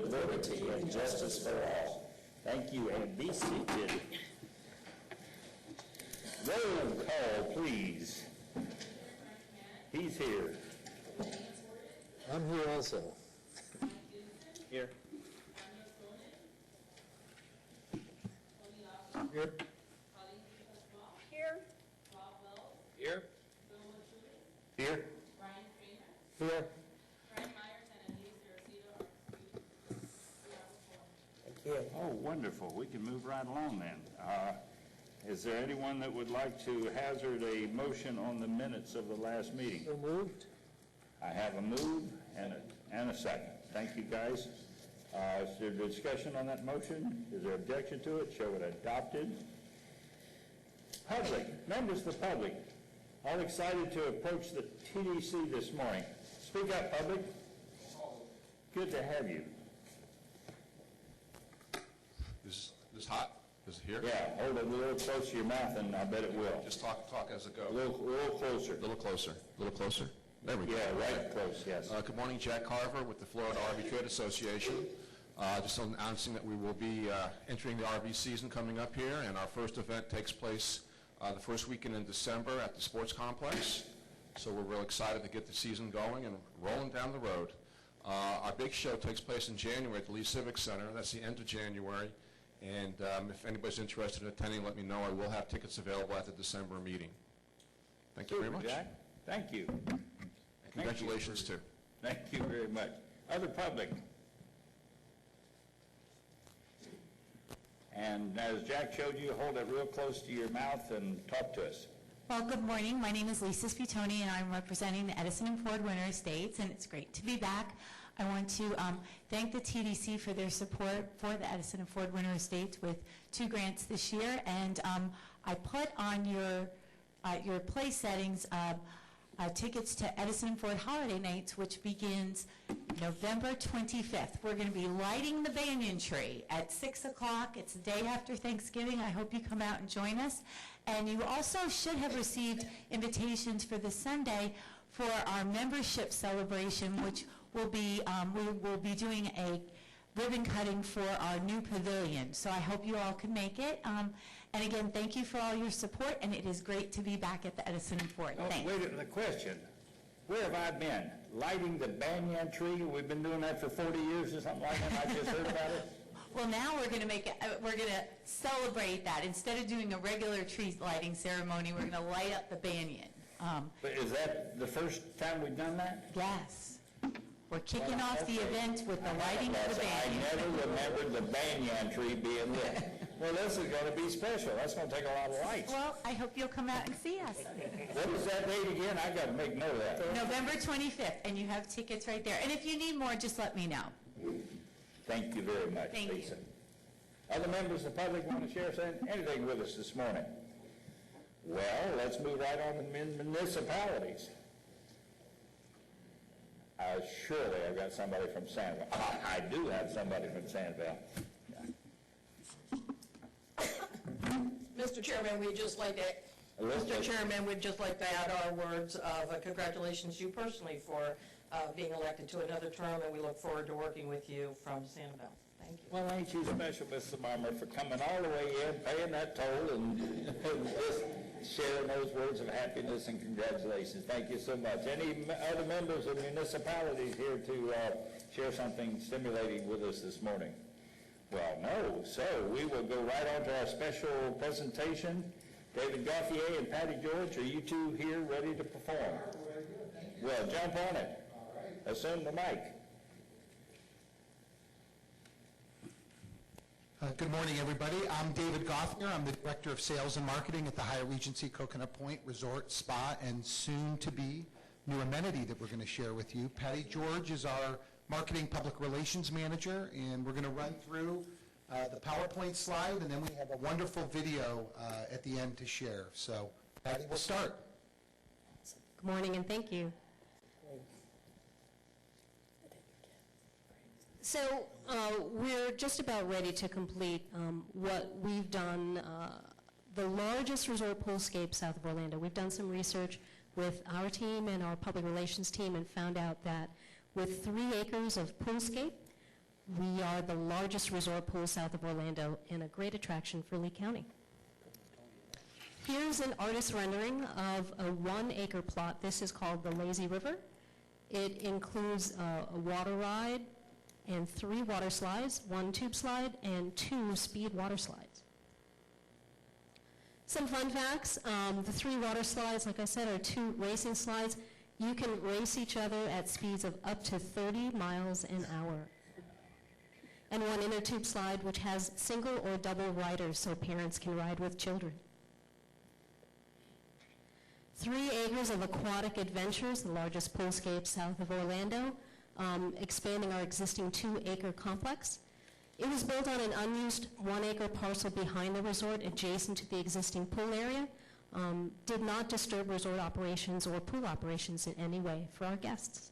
with liberty and justice for all. Thank you, and be seated. Roll call, please. He's here. I'm here also. Here. Here. Here. Here. Here. Here. Oh, wonderful. We can move right along then. Is there anyone that would like to hazard a motion on the minutes of the last meeting? So moved. I have a move and a second. Thank you, guys. Is there discussion on that motion? Is there objection to it? Show it adopted. Public, members of the public, all excited to approach the TDC this morning. Speak up, public. Good to have you. Is this hot? Is it here? Yeah, hold it a little close to your mouth, and I bet it will. Just talk as it goes. A little closer. A little closer. A little closer. There we go. Yeah, right close, yes. Good morning, Jack Carver with the Florida RV Trade Association. Just announcing that we will be entering the RV season coming up here, and our first event takes place the first weekend in December at the sports complex. So we're real excited to get the season going and rolling down the road. Our big show takes place in January at the Lee Civic Center. That's the end of January. And if anybody's interested in attending, let me know. I will have tickets available at the December meeting. Thank you very much. Jack, thank you. And congratulations, too. Thank you very much. Other public? And as Jack showed you, hold it real close to your mouth and talk to us. Well, good morning. My name is Lisa Sputoni, and I'm representing the Edison and Ford Winter Estates, and it's great to be back. I want to thank the TDC for their support for the Edison and Ford Winter Estates with 2 grants this year, and I put on your place settings tickets to Edison and Ford Holiday Nights, which begins November 25th. We're going to be lighting the banyan tree at 6 o'clock. It's the day after Thanksgiving. I hope you come out and join us. And you also should have received invitations for this Sunday for our membership celebration, which will be, we will be doing a ribbon cutting for our new pavilion. So I hope you all can make it. And again, thank you for all your support, and it is great to be back at the Edison and Ford. Oh, Thanks. wait a minute, the question. Where have I been? Lighting the banyan tree? We've been doing that for 40 years or something like that. I just heard about it. Well, now we're going to make it, we're going to celebrate that. Instead of doing a regular tree lighting ceremony, we're going to light up the banyan. But is that the first time we've done that? Yes. We're kicking off the event with the lighting of the banyan. I never remembered the banyan tree being lit. Well, this is going to be special. That's going to take a lot of lights. Well, I hope you'll come out and see us. What is that date again? I got to make note of that. November 25th, and you have tickets right there. And if you need more, just let me know. Thank you very much, Thank Lisa. you. Other members of the public want to share anything with us this morning? Well, let's move right on to municipalities. Surely I've got somebody from Sanibel. I do have somebody from Sanibel. Mr. Chairman, we'd just like to add our words of congratulations to you personally for being elected to another term, and we look forward to working with you from Sanibel. Thank you. Well, ain't you special, Mr. Marmer, for coming all the way in, paying that toll, and just sharing those words of happiness and congratulations. Thank you so much. Any other members of municipalities here to share something stimulating with us this morning? Well, no. So we will go right on to our special presentation. David Gauthier and Patty George, are you two here ready to perform? Well, jump on it. Assume the mic. Good morning, everybody. I'm David Gauthier. I'm the Director of Sales and Marketing at the Hyatt Regency Coconut Point Resort, Spa, and soon-to-be new amenity that we're going to share with you. Patty George is our Marketing Public Relations Manager, and we're going to run through the PowerPoint slide, and then we have a wonderful video at the end to share. So, Patty, we'll start. Good morning, and thank you. So we're just about ready to complete what we've done, the largest resort poolscape south of Orlando. We've done some research with our team and our public relations team and found out that with 3 acres of poolscape, We are the largest resort pool south of Orlando and a great attraction for Lee County. Here's an artist rendering of a 1-acre plot. This is called the Lazy River. It includes a water ride and 3 water slides, 1 tube slide, and 2 speed water slides. Some fun facts, the 3 water slides, like I said, are 2 racing slides. You can race each other at speeds of up to 30 miles an hour. And 1 inner tube slide, which has single or double riders so parents can ride with children. 3 acres of aquatic adventures, the largest poolscape south of Orlando, expanding our existing 2-acre complex. It was built on an unused 1-acre parcel behind the resort adjacent to the existing pool area. Did not disturb resort operations or pool operations in any way for our guests.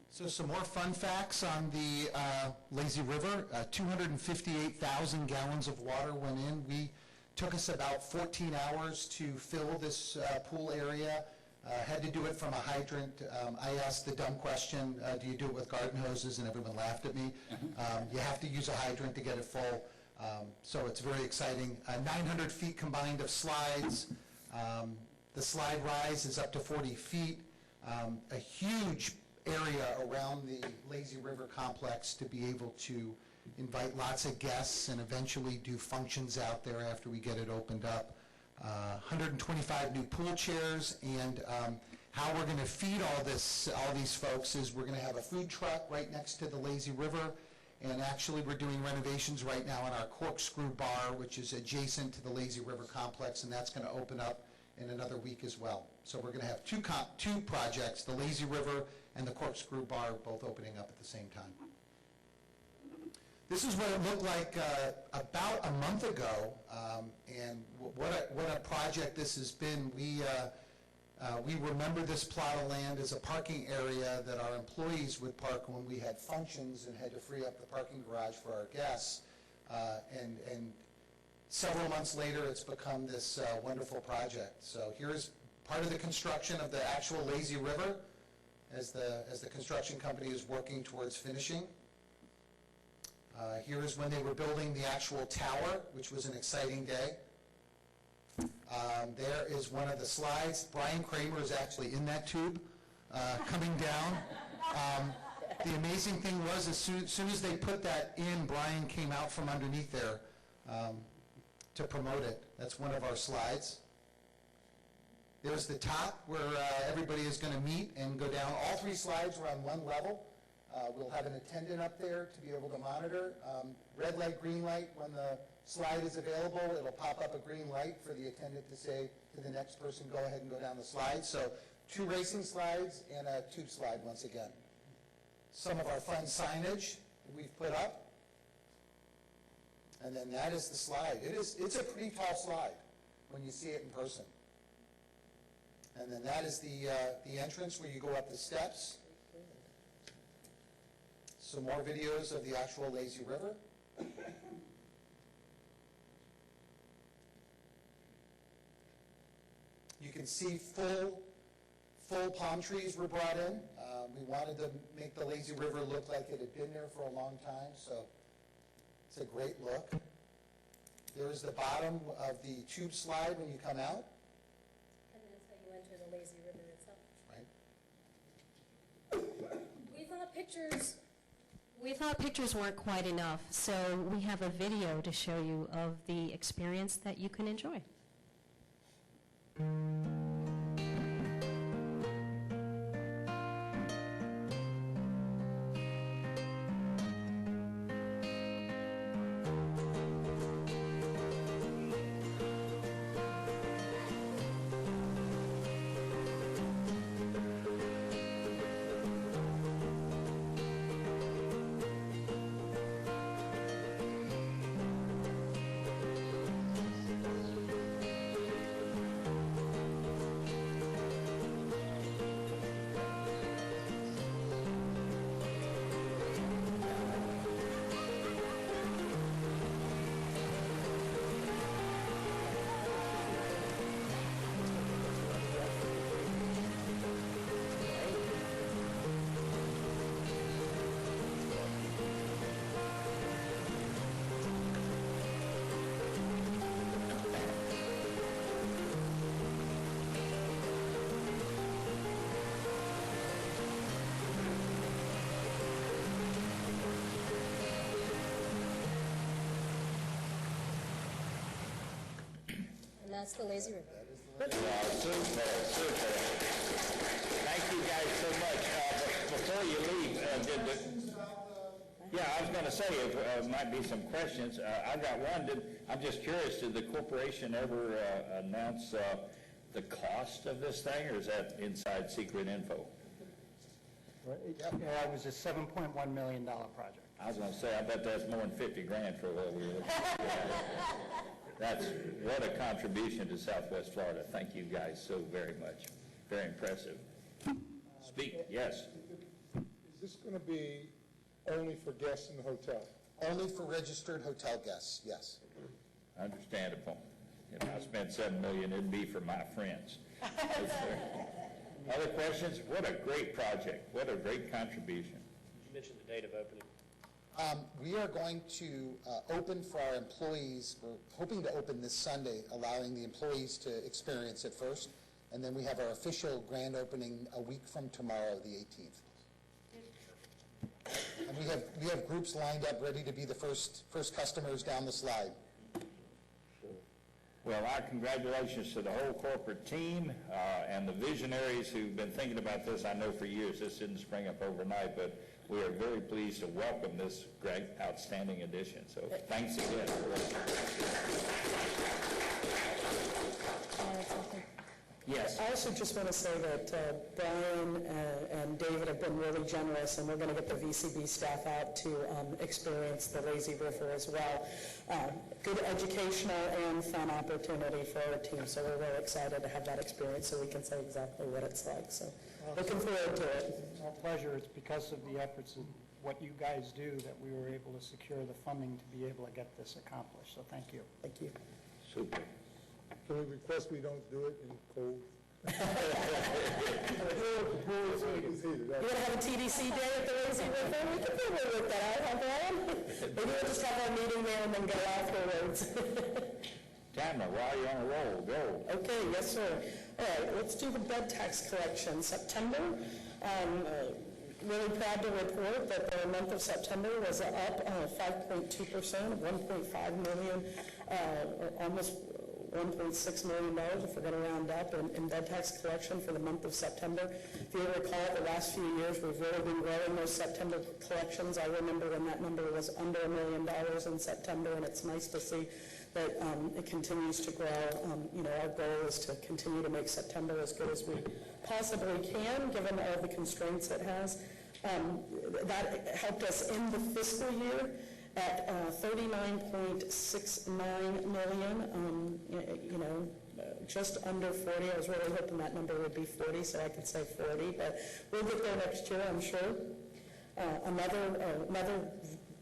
So some more fun facts on the Lazy River. 258,000 gallons of water went in. Took us about 14 hours to fill this pool area. Had to do it from a hydrant. I asked the dumb question, do you do it with garden hoses? And everyone laughed at me. You have to use a hydrant to get it full. So it's very exciting. 900 feet combined of slides. The slide rise is up to 40 feet. A huge area around the Lazy River complex to be able to invite lots of guests and eventually do functions out there after we get it opened up. 125 new pool chairs, and how we're going to feed all these folks is we're going to have a food truck right next to the Lazy River, and actually we're doing renovations right now in our Corkscrew Bar, which is adjacent to the Lazy River complex, and that's going to open up in another week as well. So we're going to have two projects, the Lazy River and the Corkscrew Bar, both opening up at the same time. This is what it looked like about a month ago, and what a project this has been. We remember this plot of land as a parking area that our employees would park when we had functions and had to free up the parking garage for our guests. And several months later, it's become this wonderful project. So here's part of the construction of the actual Lazy River as the construction company is working towards finishing. Here is when they were building the actual tower, which was an exciting day. There is one of the slides. Brian Kramer is actually in that tube coming down. The amazing thing was, as soon as they put that in, Brian came out from underneath there to promote it. That's one of our slides. There's the top where everybody is going to meet and go down. All 3 slides are on one level. We'll have an attendant up there to be able to monitor. Red light, green light. When the slide is available, it'll pop up a green light for the attendant to say to the next person, go ahead and go down the slide. So 2 racing slides and a tube slide once again. Some of our fun signage that we've put up. And then that is the slide. It's a pretty tall slide when you see it in person. And then that is the entrance where you go up the steps. Some more videos of the actual Lazy River. You can see full palm trees were brought in. We wanted to make the Lazy River look like it had been there for a long time, so it's a great look. There is the bottom of the tube slide when you come out. And that's how you enter the Lazy River itself. Right. We thought pictures weren't quite enough, so we have a video to show you of the experience that you can enjoy. that's the lazy river. Super. Thank you guys so much. Before you leave, yeah, I was going to say, if might be some questions. I got one. I'm just curious, did the corporation ever announce the cost of this thing, or is that inside secret info? Yeah, it was a $7.1 million project. I was going to say, I bet that's more than 50 grand for what we were looking at. That's, what a contribution to Southwest Florida. Thank you guys so very much. Very impressive. Speak, yes. Is this going to be only for guests in the hotel? Only for registered hotel guests, yes. Understandable. If I spent $7 million, it'd be for my friends. Other questions? What a great project. What a great contribution. You mentioned the date of opening. We are going to open for our employees. We're hoping to open this Sunday, allowing the employees to experience it first. And then we have our official grand opening a week from tomorrow, the 18th. And we have groups lined up ready to be the first customers down the slide. Well, our congratulations to the whole corporate team and the visionaries who've been thinking about this, I know, for years. This didn't spring up overnight, but we are very pleased to welcome this great, outstanding addition. So thanks again. Yes. I also just want to say that Brian and David have been really generous, and we're going to get the VCB staff out to experience the lazy river as well. Good educational and fun opportunity for our team, so we're really excited to have that experience so we can say exactly what it's like. So looking forward to it. Our pleasure. It's because of the efforts of what you guys do that we were able to secure the funding to be able to get this accomplished. So thank you. Thank you. Super. Can we request we don't do it in cold? You're going to have a TDC day at the Lazy River? We can probably work that out, huh, Brian? Maybe we'll just have our meeting there and then go afterwards. Tamara, while you're on a roll, go. Okay, yes, sir. All right, let's do the bed tax collection. September, really proud to report that the month of September was up 5.2%, 1.5 million, almost $1.6 million, if we're going to round up, in bed tax collection for the month of September. If you recall, the last few years, we've really been growing those September collections. I remember when that number was under $1 million in September, and it's nice to see that it continues to grow. Our goal is to continue to make September as good as we possibly can, given all the constraints it has. That helped us end the fiscal year at $39.69 million, just under 40. I was really hoping that number would be 40, so I could say 40, but we'll get there next year, I'm sure. Another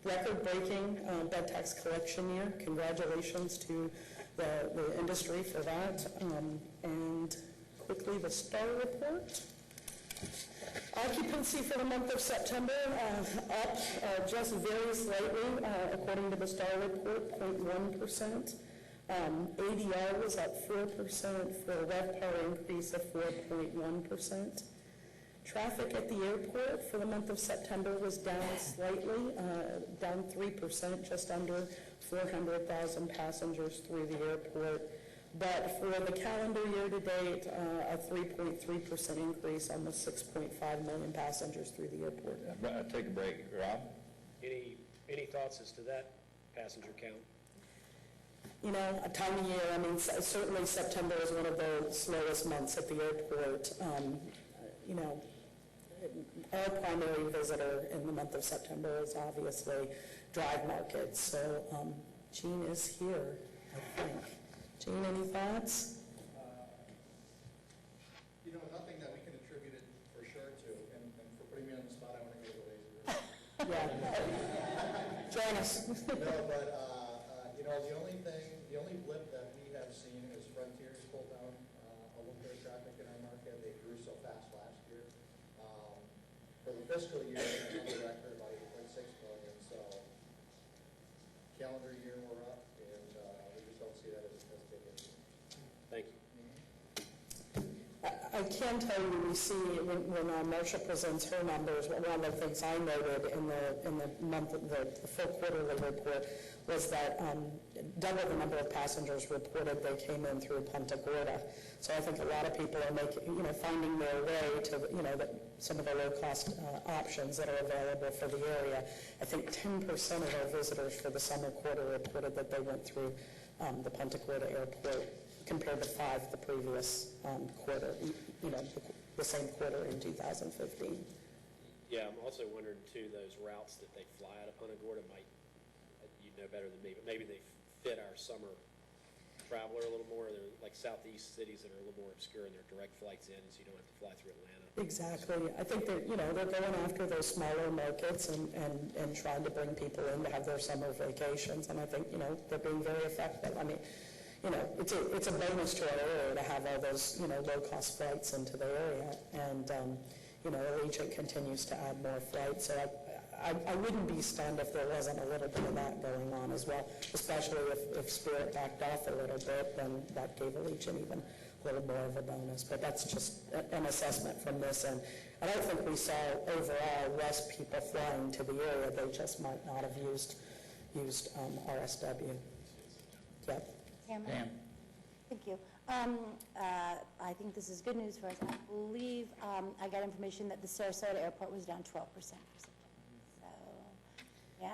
record-breaking bed tax collection year. Congratulations to the industry for that. And quickly, the STAR report. Occupancy for the month of September up just very slightly, according to the STAR report, 0.1%. ADR was up 4% for a RevPAR increase of 4.1%. Traffic at the airport for the month of September was down slightly, down 3%, just under 400,000 passengers through the airport. But for the calendar year to date, a 3.3% increase, almost 6.5 million passengers through the airport. Take a break. Rob? Any thoughts as to that passenger count? A time of year, certainly September is one of the slowest months at the airport. Our primary visitor in the month of September is obviously drive markets. So Gene is here, I think. Gene, any thoughts? Nothing that we can attribute it for sure to, and for putting me on the spot, I want to go to the lazy river. Yeah. Join us. No, but, the only blip that we have seen is Frontiers pulled down a little bit of traffic in our market. They grew so fast last year. For the fiscal year, another record, about 8.6 million, so calendar year we're up, and we just don't see that as big as. Thank you. I I can tell you, we see when Marcia presents her numbers, one of the things I noted in the month, the full quarterly report was that double the number of passengers reported they came in through Punta Gorda. So I think a lot of people are finding their way to, some of the low-cost options that are available for the area. I think 10% of our visitors for the summer quarter reported that they went through the Punta Gorda airport, compared to 5 the previous quarter, the same quarter in 2015. Yeah, I'm also wondering, too, those routes that they fly out of Punta Gorda might, you'd know better than me, but maybe they fit our summer traveler a little more. They're like southeast cities that are a little more obscure, and they're direct flights in, so you don't have to fly through Atlanta. Exactly. I think they're going after those smaller markets and trying to bring people in to have their summer vacations, and I think, they're being very effective. I mean, it's a bonus to our area to have all those, low-cost flights into the area, and, Allegiant continues to add more flights, so I wouldn't be stunned if there wasn't a little bit of that going on as well, especially if Spirit backed off a little bit, then that gave Allegiant even a little more of a bonus, but that's just an assessment from this end. I don't think we saw overall less people flying to the area, they just might not have used RSW. Yep. Pam. Thank you. I think this is good news for us. I believe I got information that the Sarasota airport was down 12% for September.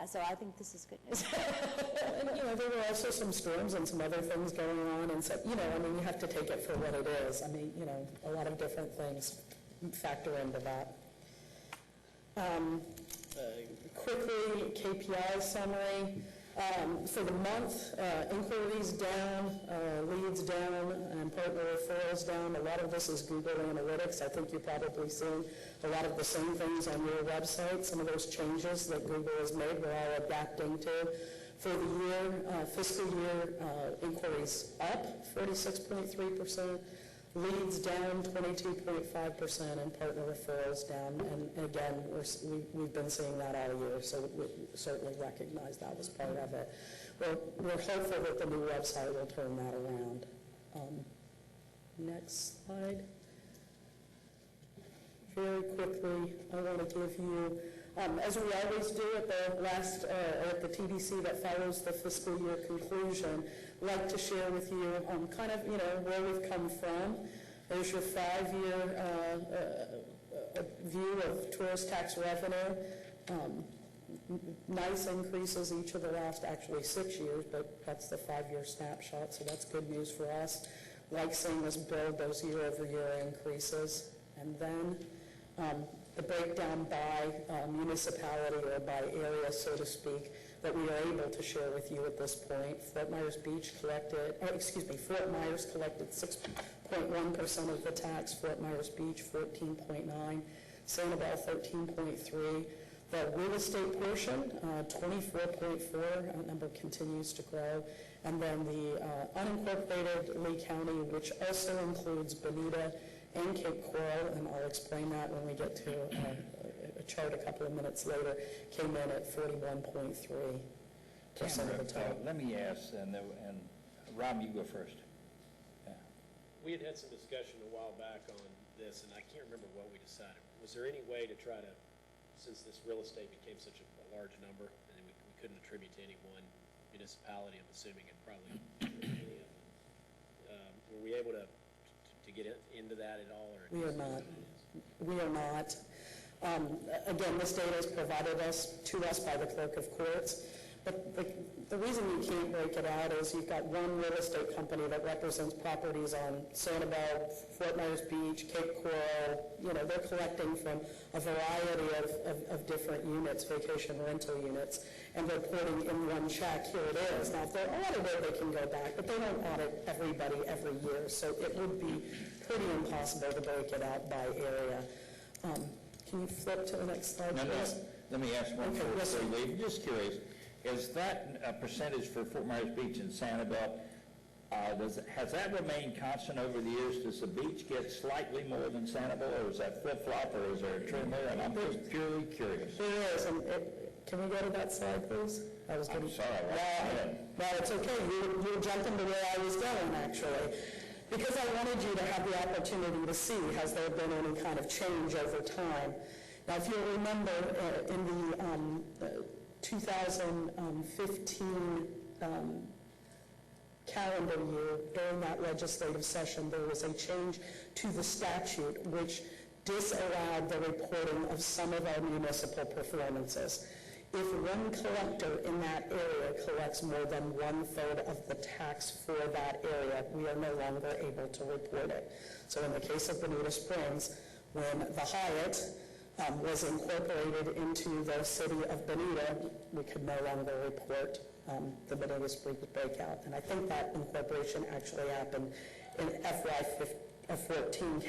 So I think this is good news. And, there were also some storms and some other things going on, and so, you have to take it for what it is. I mean, a lot of different things factor into that. Quickly, KPI summary. For the month, inquiries down, leads down, and partner referrals down. A lot of this is Google Analytics. I think you're probably seeing a lot of the same things on your website. Some of those changes that Google has made, we're all adapting to. For the year, fiscal year, inquiries up 46.3%. Leads down 22.5%, and partner referrals down. And again, we've been seeing that all year, so we certainly recognize that was part of it. We're hopeful that the new website will turn that around. Next slide. Very quickly, I want to give you, as we always do at the TDC that follows the fiscal year conclusion, like to share with you kind of, where we've come from. There's your 5-year view of tourist tax revenue. Nice increases each of the last, actually 6 years, but that's the 5-year snapshot, so that's good news for us. Like seeing us build those year-over-year increases. And then the breakdown by municipality or by area, so to speak, that we are able to share with you at this point. Fort Myers collected 6.1% of the tax, Fort Myers Beach 14.9%, Sanibel 13.3%. The real estate portion, 24.4%, that number continues to grow. And then the unincorporated Lee County, which also includes Bonita and Cape Coral, and I'll explain that when we get to a chart a couple of minutes later, came in at 41.3% of the total. Let me ask, and Rob, you go first. Yeah. We had some discussion a while back on this, and I can't remember what we decided. Was there any way to try to, since this real estate became such a large number, and we couldn't attribute to any one municipality, I'm assuming it probably any of them, were we able to get into that at all? Or we are not. We are not. Again, this data is provided to us by the clerk of courts, but the reason you can't break it out is you've got one real estate company that represents properties on Sanibel, Fort Myers Beach, Cape Coral. They're collecting from a variety of different units, vacation rental units, and they're putting in one check, here it is. Now, if they're audited, they can go back, but they don't audit everybody every year, so it would be pretty impossible to break it out by area. Can you flip to the next slide, please? Let me ask one more. Yes, I'm just curious, is that percentage for Fort Myers Beach and Sanibel, has that remained constant over the years? Does the beach get slightly more than Sanibel, or is that flip-flop, or is there a trend there? And I'm just purely curious. There is, and can we go to that slide, please? I'm sorry. No, it's okay. You were jumping to where I was going, actually. because I wanted you to have the opportunity to see, has there been any kind of change over time? Now, if you'll remember, in the 2015 calendar year, during that legislative session, there was a change to the statute which disallowed the reporting of some of our municipal performances. If one collector in that area collects more than 1/3 of the tax for that area, we are no longer able to report it. So in the case of Bonita Springs, when the Hyatt was incorporated into the city of Bonita, we could no longer report the Bonita Springs breakout. And I think that incorporation actually happened in FY14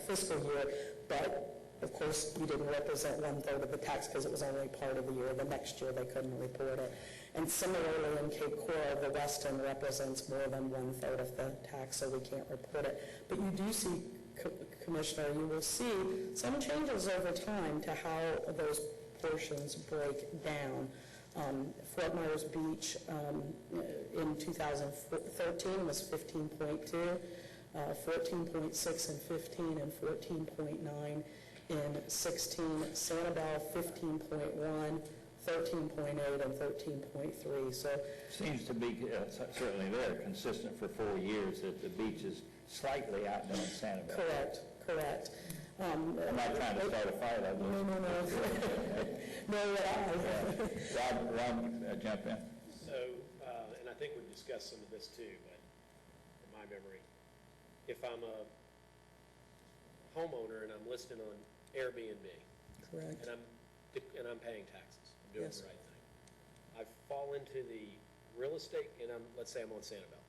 fiscal year, but of course, we didn't represent 1/3 of the tax because it was only part of the year. The next year, they couldn't report it. And similarly, in Cape Coral, the Westin represents more than 1/3 of the tax, so we can't report it. But you do see, Commissioner, you will see some changes over time to how those portions break down. Fort Myers Beach in 2013 was 15.2, 14.6 in 15, and 14.9 in 16. Sanibel 15.1, 13.8, and 13.3. So Seems to be certainly there, consistent for 4 years, that the beach is slightly outdone Sanibel. Correct. I'm not trying to start a fight. No. Rob, jump in. So, and I think we've discussed some of this too, but from my memory, if I'm a homeowner and I'm listed on Airbnb, Correct. and I'm paying taxes, I'm doing Yes. the right thing, I fall into the real estate, and let's say I'm on Sanibel.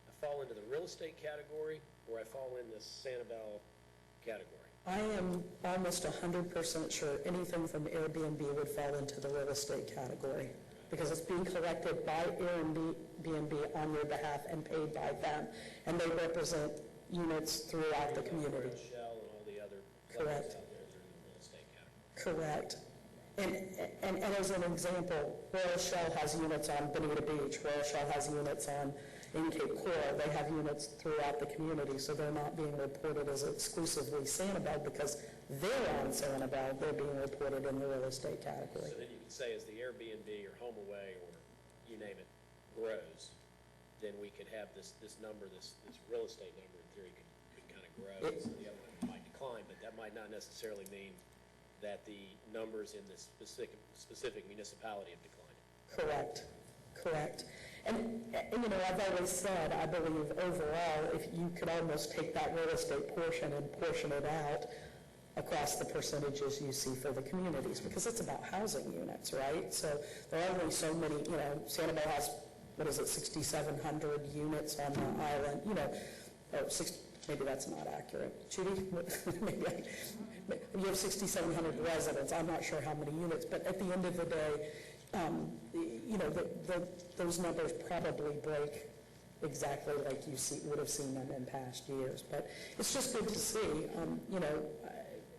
I fall into the real estate category, or I fall in the Sanibel category. I am almost 100% sure anything from Airbnb would fall into the real estate category because it's being collected by Airbnb on your behalf and paid by them, and they represent units throughout the community. Shell and all the other Correct. out there, they're in the real estate category. Correct. And as an example, Royal Shell has units on Bonita Beach. Royal Shell has units in Cape Coral. They have units throughout the community, so they're not being reported as exclusively Sanibel because they're on Sanibel. They're being reported in the real estate category. So then you could say as the Airbnb or HomeAway or you name it grows, then we could have this number, this real estate number in theory could kind of grow. So the other one might decline, but that might not necessarily mean that the numbers in this specific municipality have declined. Correct. And I've always said, I believe overall, if you could almost take that real estate portion and portion it out across the percentages you see for the communities, because it's about housing units, right? So there are only so many, Sanibel has, 6,700 units on the island, maybe that's not accurate. Judy, you have 6,700 residents. I'm not sure how many units, but at the end of the day, those numbers probably break exactly like you would have seen them in past years. But it's just good to see.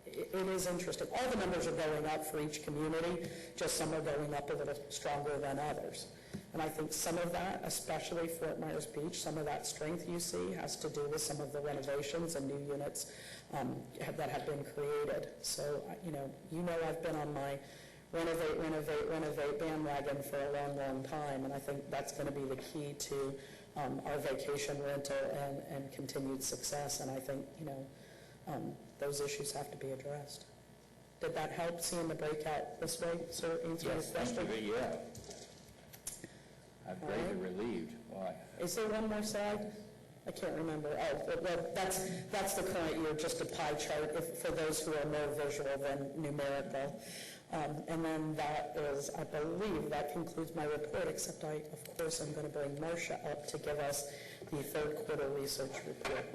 It is interesting. All the numbers are going up for each community, just some are going up a little stronger than others. And I think some of that, especially Fort Myers Beach, some of that strength you see has to do with some of the renovations and new units that have been created. So, I've been on my renovate bandwagon for a long time, and I think that's going to be the key to our vacation rental and continued success, and I think, those issues have to be addressed. Did that help seeing the breakout this way, sir? Answer your question? Yeah. I'm greatly relieved. Why? Is there one more slide? I can't remember. Oh, well, that's the current year, just a pie chart for those who are more visual than numerical. And then that is, I believe, that concludes my report, except of course, I'm going to bring Marcia up to give us the third quarter research report.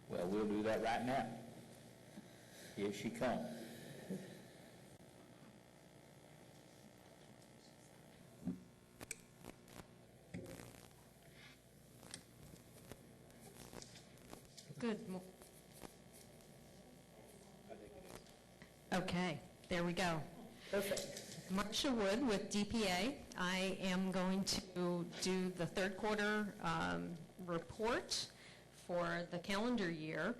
Well, we'll do that right now. Here she comes. Good. Okay, there we go. Perfect. Marcia Wood with DPA. I am going to do the third quarter report for the calendar year.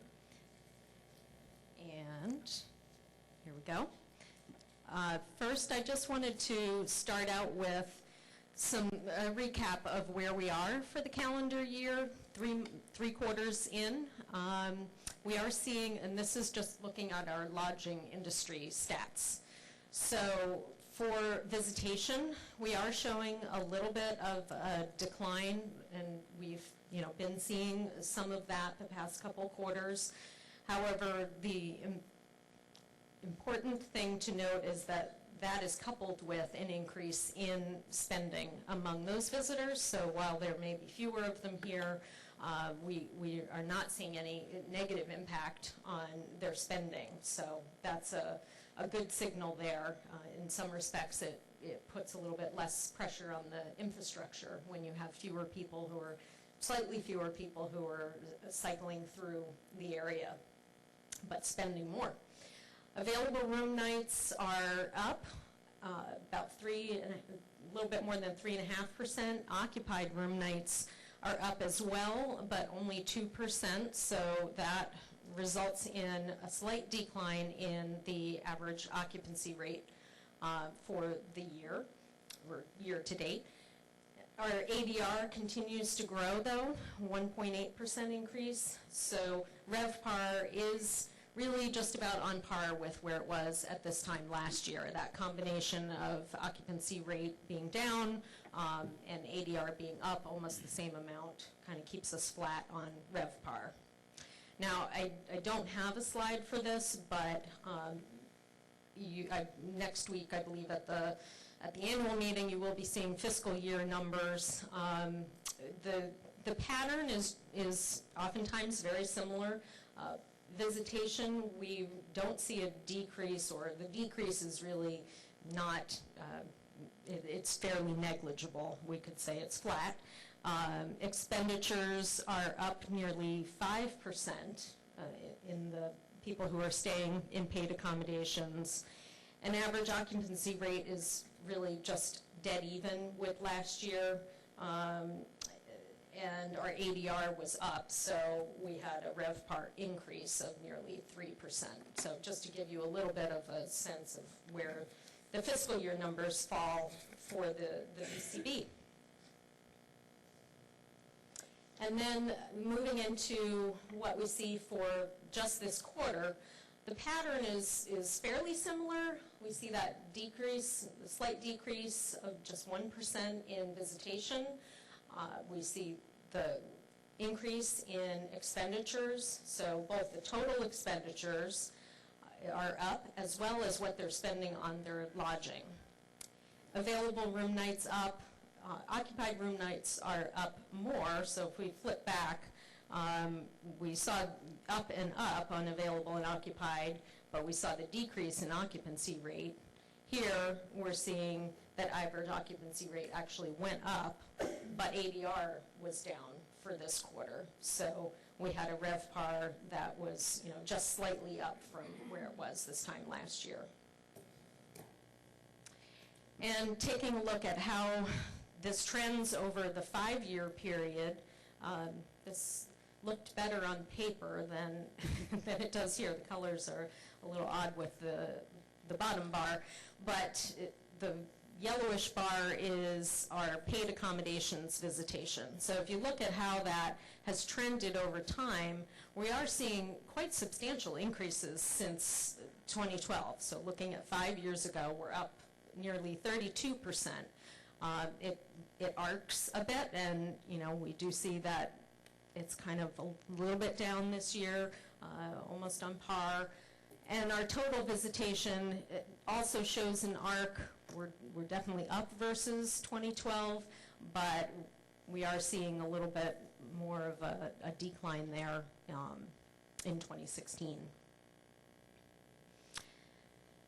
And here we go. First, I just wanted to start out with some recap of where we are for the calendar year, three quarters in. We are seeing, and this is just looking at our lodging industry stats. So for visitation, we are showing a little bit of a decline, and we've been seeing some of that the past couple quarters. However, the important thing to note is that that is coupled with an increase in spending among those visitors. So while there may be fewer of them here, we are not seeing any negative impact on their spending. So that's a good signal there. In some respects, it puts a little bit less pressure on the infrastructure when you have slightly fewer people who are cycling through the area, but spending more. Available room nights are up about a little bit more than 3.5%. Occupied room nights are up as well, but only 2%. So that results in a slight decline in the average occupancy rate for the year, or year to date. Our ADR continues to grow, though, 1.8% increase. So RevPAR is really just about on par with where it was at this time last year. That combination of occupancy rate being down and ADR being up almost the same amount kind of keeps us flat on RevPAR. Now, I don't have a slide for this, but next week, I believe at the annual meeting, you will be seeing fiscal year numbers. The pattern is oftentimes very similar. Visitation, we don't see a decrease, or the decrease is really not, it's fairly negligible. We could say it's flat. Expenditures are up nearly 5% in the people who are staying in paid accommodations. An average occupancy rate is really just dead even with last year. And our ADR was up, so we had a RevPAR increase of nearly 3%. So just to give you a little bit of a sense of where the fiscal year numbers fall for the VCB. And then moving into what we see for just this quarter, the pattern is fairly similar. We see that decrease, a slight decrease of just 1% in visitation. We see the increase in expenditures, so both the total expenditures are up as well as what they're spending on their lodging. Available room nights up, occupied room nights are up more, so if we flip back, we saw up and up on available and occupied, but we saw the decrease in occupancy rate. Here, we're seeing that average occupancy rate actually went up, but ADR was down for this quarter. So we had a RevPAR that was, just slightly up from where it was this time last year. And taking a look at how this trends over the 5-year period, this looked better on paper than it does here. The colors are a little odd with the bottom bar, but the yellowish bar is our paid accommodations visitation. So if you look at how that has trended over time, we are seeing quite substantial increases since 2012. So looking at 5 years ago, we're up nearly 32%. It arcs a bit, and we do see that it's kind of a little bit down this year, almost on par. And our total visitation also shows an arc. We're definitely up versus 2012, but we are seeing a little bit more of a decline there in 2016.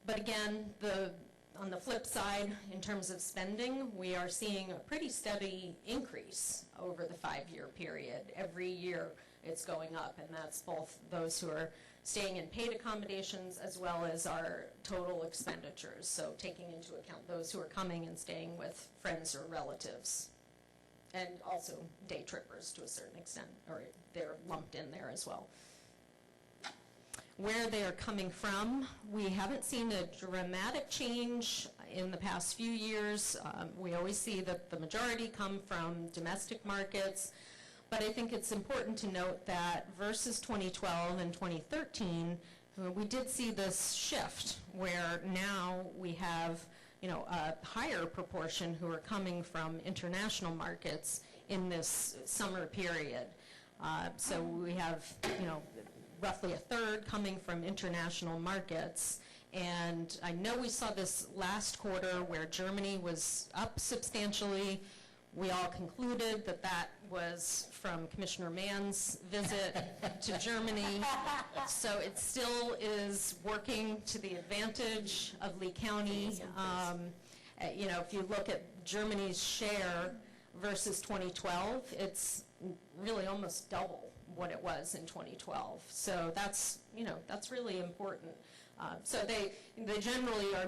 But again, on the flip side, in terms of spending, we are seeing a pretty steady increase over the 5-year period. Every year it's going up, and that's both those who are staying in paid accommodations as well as our total expenditures, so taking into account those who are coming and staying with friends or relatives. and also day trippers to a certain extent, or they're lumped in there as well. Where they are coming from, we haven't seen a dramatic change in the past few years. We always see that the majority come from domestic markets, but I think it's important to note that versus 2012 and 2013, we did see this shift where now we have, a higher proportion who are coming from international markets in this summer period. So we have, roughly a third coming from international markets. And I know we saw this last quarter where Germany was up substantially. We all concluded that that was from Commissioner Mann's visit to Germany. So it still is working to the advantage of Lee County. If you look at Germany's share versus 2012, it's really almost double what it was in 2012. So that's really important. So they generally are,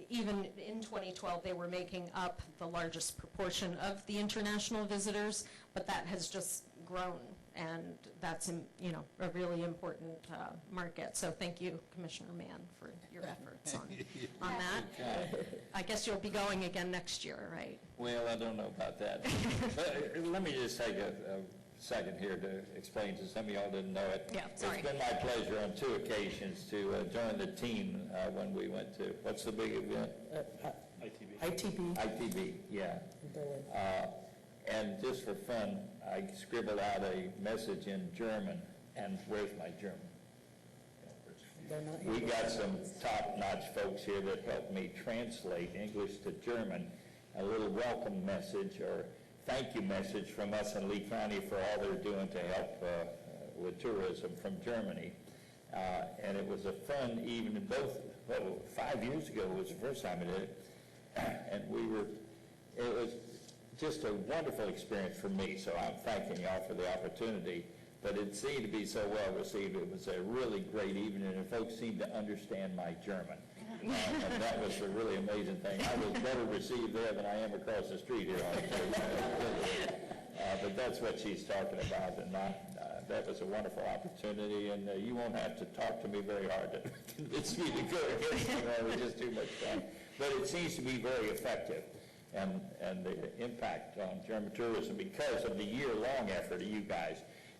even in 2012, they were making up the largest proportion of the international visitors, but that has just grown, and that's, a really important market. So thank you, Commissioner Mann, for your efforts on that. I guess you'll be going again next year, right? Well, I don't know about that. But let me just take a second here to explain to some of y'all didn't know it. Yeah, sorry. It's been my pleasure on 2 occasions to join the team when we went to, what's the big event? ITB, yeah. And just for fun, I scribbled out a message in German, and where's my German? We got some top-notch folks here that helped me translate English to German, a little welcome message or thank you message from us in Lee County for all they're doing to help with tourism from Germany. And it was a fun evening. 5 years ago was the first time I did it. And it was just a wonderful experience for me, so I'm thanking y'all for the opportunity. But it seemed to be so well received. It was a really great evening, and folks seemed to understand my German. And that was a really amazing thing. I was better received there than I am across the street here on stage. But that's what she's talking about, and that was a wonderful opportunity, and you won't have to talk to me very hard to convince me to go ahead. It was just too much fun. But it seems to be very effective, and the impact on German tourism, because of the year-long effort of you guys,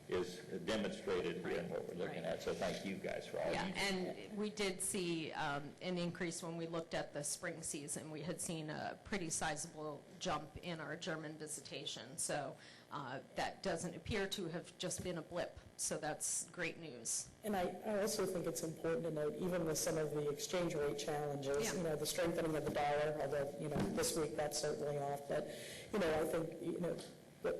is demonstrated here in what we're looking at. So thank you guys for all you do. And we did see an increase when we looked at the spring season. We had seen a pretty sizable jump in our German visitation. So that doesn't appear to have just been a blip. So that's great news. And I also think it's important to note, even with some of the exchange rate challenges, the strengthening of the dollar, although, this week that's certainly off, but, I think,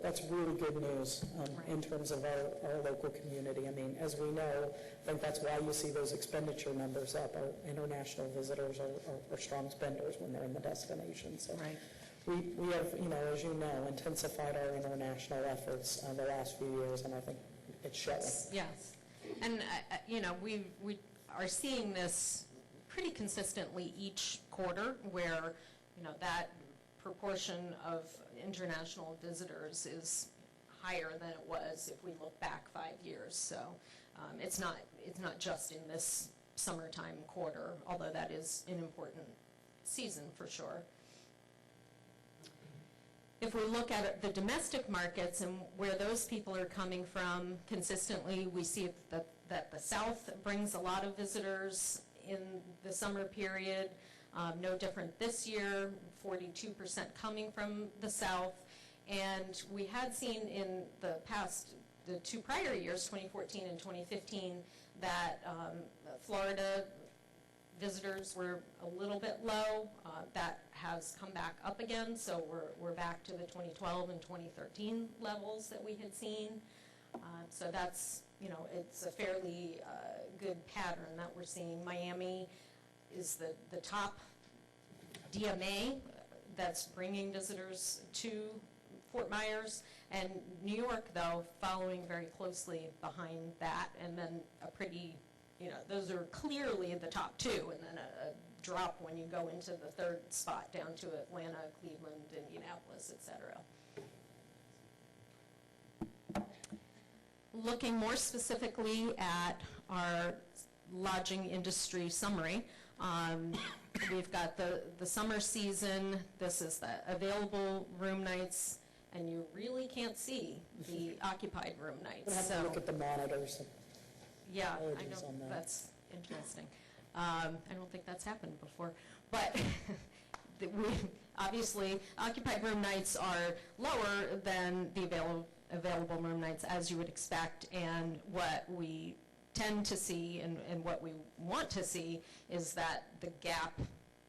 that's really good news in terms of our local community. I mean, as we know, I think that's why you see those expenditure numbers up. Our international visitors are strong spenders when they're in the destination. So we have, as you know, intensified our international efforts the last few years, and I think it's showing. Yes. And, we are seeing this pretty consistently each quarter where, that proportion of international visitors is higher than it was if we look back 5 years. So it's not just in this summertime quarter, although that is an important season for sure. If we look at the domestic markets and where those people are coming from, consistently we see that the South brings a lot of visitors in the summer period. No different this year, 42% coming from the South. And we had seen in the 2 prior years, 2014 and 2015, that Florida visitors were a little bit low. That has come back up again, so we're back to the 2012 and 2013 levels that we had seen. So that's, it's a fairly good pattern that we're seeing. Miami is the top DMA that's bringing visitors to Fort Myers, and New York, though, following very closely behind that, and then a pretty, those are clearly the top 2, and then a drop when you go into the 3rd spot down to Atlanta, Cleveland, Indianapolis, et cetera. Looking more specifically at our lodging industry summary, we've got the summer season. This is the available room nights, and you really can't see the occupied room nights. We'll have to look at the monitors. Yeah, I Apologies know, on that. that's interesting. I don't think that's happened before, but obviously, occupied room nights are lower than the available room nights, as you would expect, and what we tend to see and what we want to see is that the gap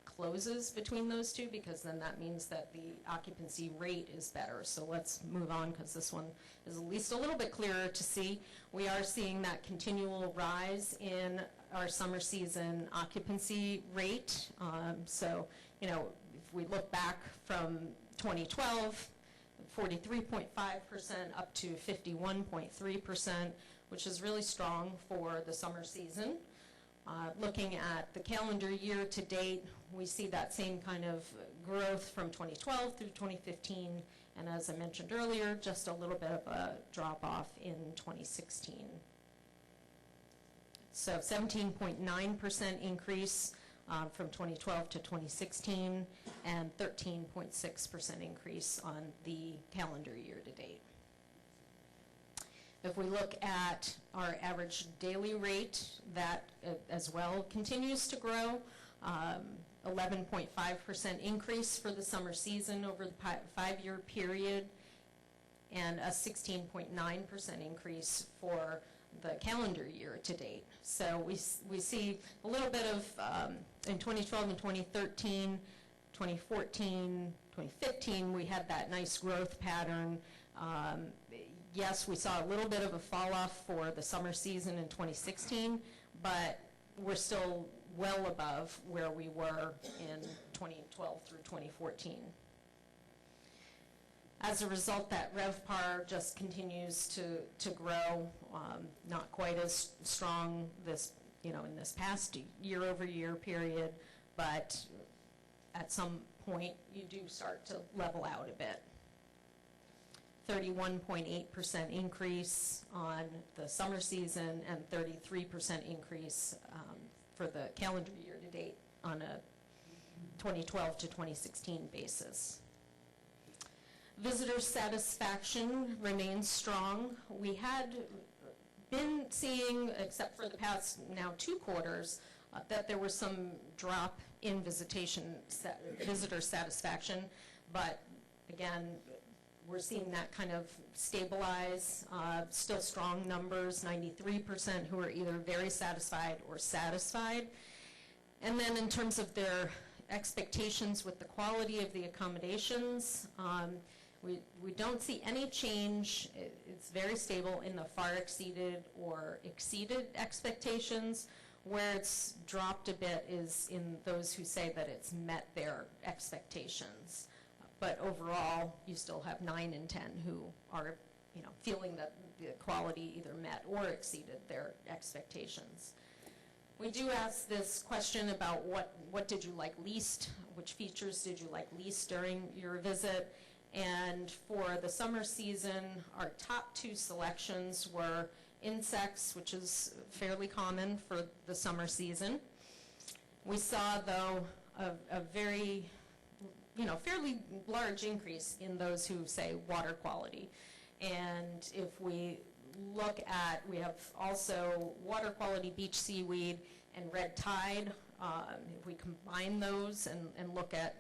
closes between those two, because then that means that the occupancy rate is better. So let's move on, because this one is at least a little bit clearer to see. We are seeing that continual rise in our summer season occupancy rate. So, you know, if we look back from 2012, 43.5% up to 51.3%, which is really strong for the summer season. Looking at the calendar year to date, we see that same kind of growth from 2012 through 2015, and as I mentioned earlier, just a little bit of a drop-off in 2016. So 17.9% increase from 2012 to 2016, and 13.6% increase on the calendar year to date. If we look at our average daily rate, that as well continues to grow. 11.5% increase for the summer season over the 5-year period, and a 16.9% increase for the calendar year to date. So we see a little bit of, in 2012 and 2013, 2014, 2015, we had that nice growth pattern. Yes, we saw a little bit of a fall off for the summer season in 2016, but we're still well above where we were in 2012 through 2014. As a result, that RevPAR just continues to grow, not quite as strong this, you know, in this past year-over-year period, but at some point you do start to level out a bit. 31.8% increase on the summer season and 33% increase for the calendar year to date on a 2012 to 2016 basis. Visitor satisfaction remains strong. We had been seeing, except for the past now 2 quarters, that there was some drop in visitor satisfaction, but again, we're seeing that kind of stabilize. Still strong numbers, 93% who are either very satisfied or satisfied. And then in terms of their expectations with the quality of the accommodations, we don't see any change. It's very stable in the far exceeded or exceeded expectations. Where it's dropped a bit is in those who say that it's met their expectations. But overall, you still have 9 in 10 who are, you know, feeling that the quality either met or exceeded their expectations. We do ask this question about what did you like least, which features did you like least during your visit, and for the summer season, our top 2 selections were insects, which is fairly common for the summer season. We saw, though, a very, you know, fairly large increase in those who say water quality. And if we look at, we have also water quality beach seaweed and red tide. If we combine those and look at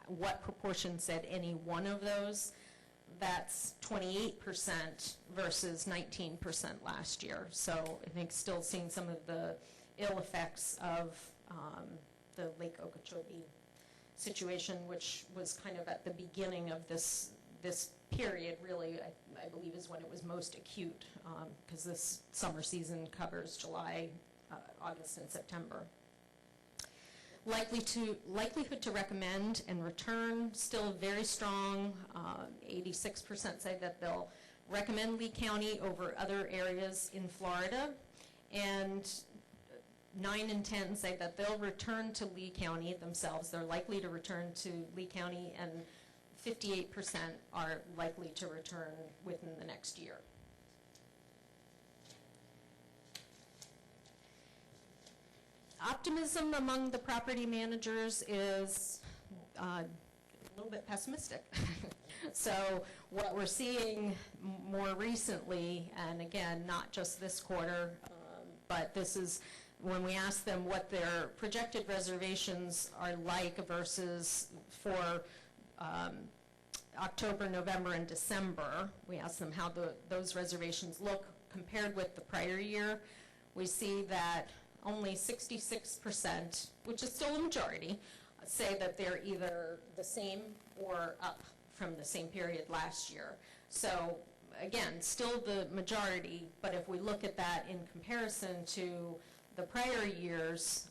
what proportion said any one of those, that's 28% versus 19% last year. So I think still seeing some of the ill effects of the Lake Okeechobee situation, which was kind of at the beginning of this period, really, I believe is when it was most acute, because this summer season covers July, August, and September. Likelihood to recommend and return, still very strong. 86% say that they'll recommend Lee County over other areas in Florida, and 9 in 10 say that they'll return to Lee County themselves. They're likely to return to Lee County, and 58% are likely to return within the next year. Optimism among the property managers is a little bit pessimistic. So what we're seeing more recently, and again, not just this quarter, but this is when we ask them what their projected reservations are like versus for October, November, and December. We ask them how those reservations look compared with the prior year. We see that only 66%, which is still a majority, say that they're either the same or up from the same period last year. So again, still the majority, but if we look at that in comparison to the prior years,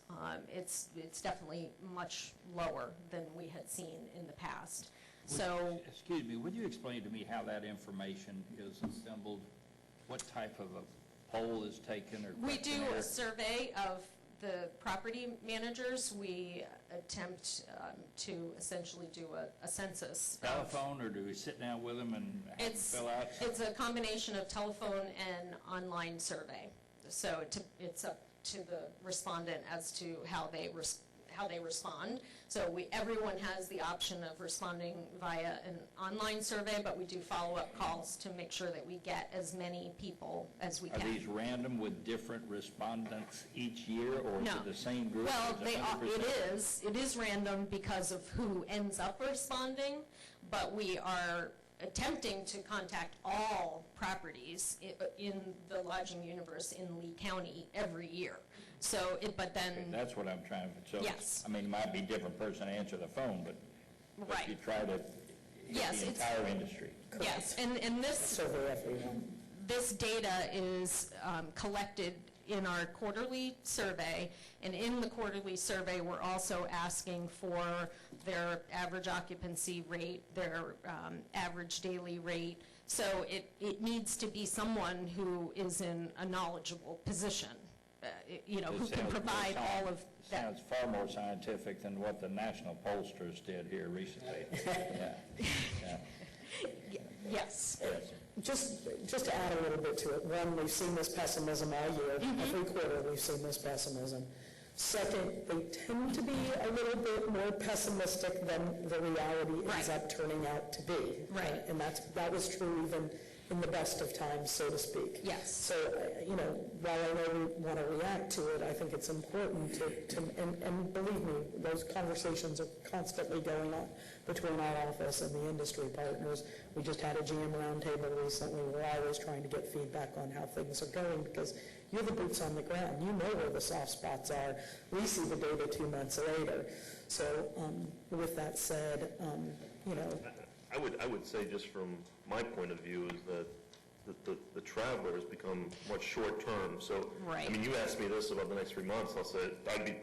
it's definitely much lower than we had seen in the past. So, excuse me, would you explain to me how that information is assembled? What type of a poll is taken or we do questionnaire? a survey of the property managers. We attempt to essentially do a census. Telephone, or do we sit down with them and have them fill out? It's a combination of telephone and online survey. So it's up to the respondent as to how they respond. So everyone has the option of responding via an online survey, but we do follow-up calls to make sure that we get as many people as we can. Are these random with different respondents each year, or is No. it the same group? Well, Is it 100%? it is random because of who ends up responding, but we are attempting to contact all properties in the lodging universe in Lee County every year. So, but then... Okay, that's what I'm trying to... So, yes. I mean, it might be a different person answer the phone, but right. you try to... Yes, the entire industry. Yes, and this... Survey everyone. This data is collected in our quarterly survey, and in the quarterly survey, we're also asking for their average occupancy rate, their average daily rate. So it needs to be someone who is in a knowledgeable position, who can provide all of that. Sounds far more scientific than what the national pollsters did here recently. Yeah. Yes. Just to add a little bit to it, one, we've seen this pessimism all year. Every quarter we've seen this pessimism. Second, they tend to be a little bit more pessimistic than the reality ends up turning out to be. Right. And that was true even in the best of times, so to speak. Yes. So, while I know we want to react to it, I think it's important and believe me, those conversations are constantly going on between our office and the industry partners. We just had a GM roundtable recently. We're always trying to get feedback on how things are going because you're the boots on the ground. You know where the soft spots are. We see the data 2 months later. So with that said, I would say just from my point of view is that the traveler has become much short term. So, right. I mean, you asked me this about the next 3 months, I'll say I'd be,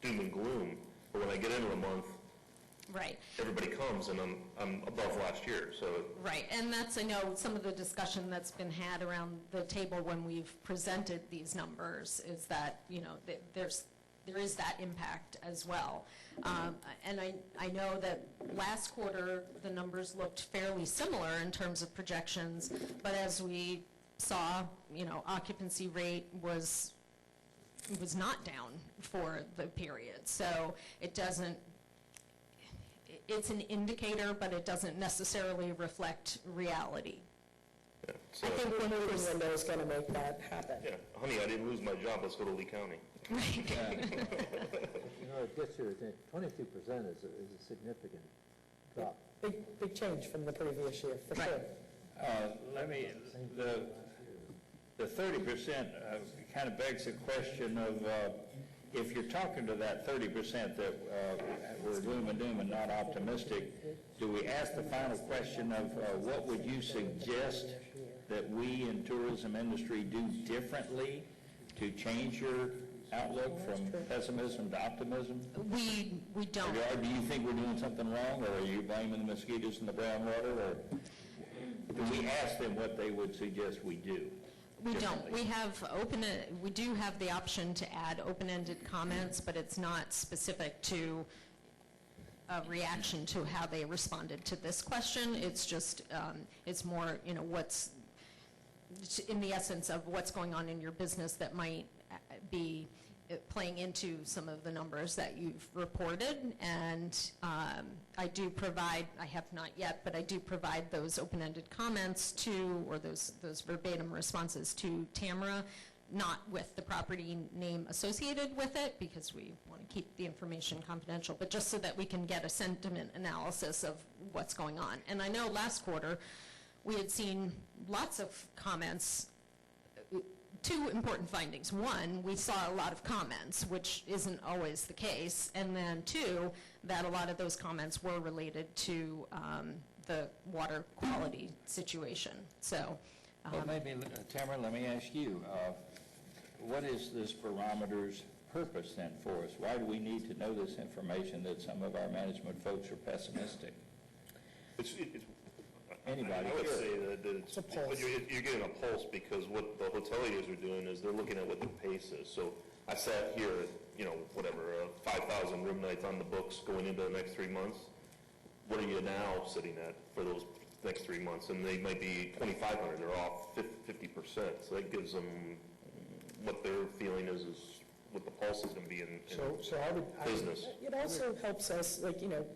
doom and gloom. But when I get into a month, right. everybody comes and I'm above last year. So right, and that's, I know, some of the discussion that's been had around the table when we've presented these numbers is that, there is that impact as well. And I know that last quarter, the numbers looked fairly similar in terms of projections, but as we saw, occupancy rate was not down for the period. So it's an indicator, but it doesn't necessarily reflect reality. yeah, so, I think one moving window is going to make that happen. yeah, honey, I didn't lose my job. Let's go to Lee County. It gets you, 22% is a significant drop. Big change from the previous year, for sure. The 30% kind of begs the question of if you're talking to that 30% that we're gloom and doom and not optimistic, do we ask the final question of what would you suggest that we in tourism industry do differently to change your outlook from pessimism to optimism? We don't. Or do you think we're doing something wrong, or are you blaming the mosquitoes in the brown water, or do we ask them what they would suggest we do? We don't. We do have the option to add open-ended comments, but it's not specific to a reaction to how they responded to this question. It's just, it's more, what's in the essence of what's going on in your business that might be playing into some of the numbers that you've reported. And I do provide, I have not yet, but I do provide those open-ended comments to, or those verbatim responses to Tamara, not with the property name associated with it, because we want to keep the information confidential, but just so that we can get a sentiment analysis of what's going on. And I know last quarter, we had seen lots of comments. Two important findings. One, we saw a lot of comments, which isn't always the case. And then two, that a lot of those comments were related to the water quality situation. So, Well, maybe, Tamara, let me ask you, what is this barometer's purpose then for us? Why do we need to know this information that some of our management folks are pessimistic? Anybody? I would Sure. say that it's, but you're getting a pulse, because what the hoteliers are doing is they're looking at what the pace is. So I sat here, whatever, 5,000 room nights on the books going into the next 3 months. What are you now sitting at for those next 3 months? And they might be 2,500, they're off 50%. So that gives them what their feeling is what the pulse is going to be in business. It also helps us,